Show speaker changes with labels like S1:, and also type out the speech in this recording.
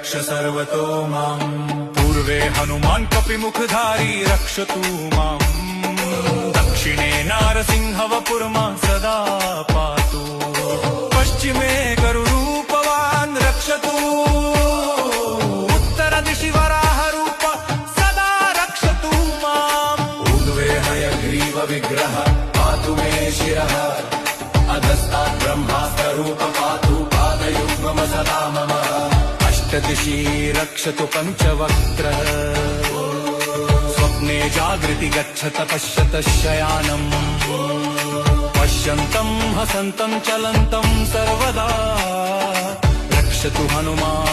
S1: रक्ष सर्वतो माम् पूर्वे हनुमान् कपिमुखधारी रक्षतु माम् दक्षिणे नारसिंहवपुर्मा सदा पातु पश्चिमे गरुरूपवान् रक्षतु उत्तरदिशि वराहरूप सदा रक्षतु माम् ऊर्ध्वे हयग्रीवविग्रह पातु मे शिरः अधस्तात् ब्रह्मास्त्ररूप पातु पादयुग्मम सदा मम अष्टदिशि रक्षतु पञ्चवक्त्रः स्वप्ने जागृति गच्छत पश्यत शयानम् पश्यन्तं हसन्तं चलन्तं सर्वदा रक्षतु हनुमान्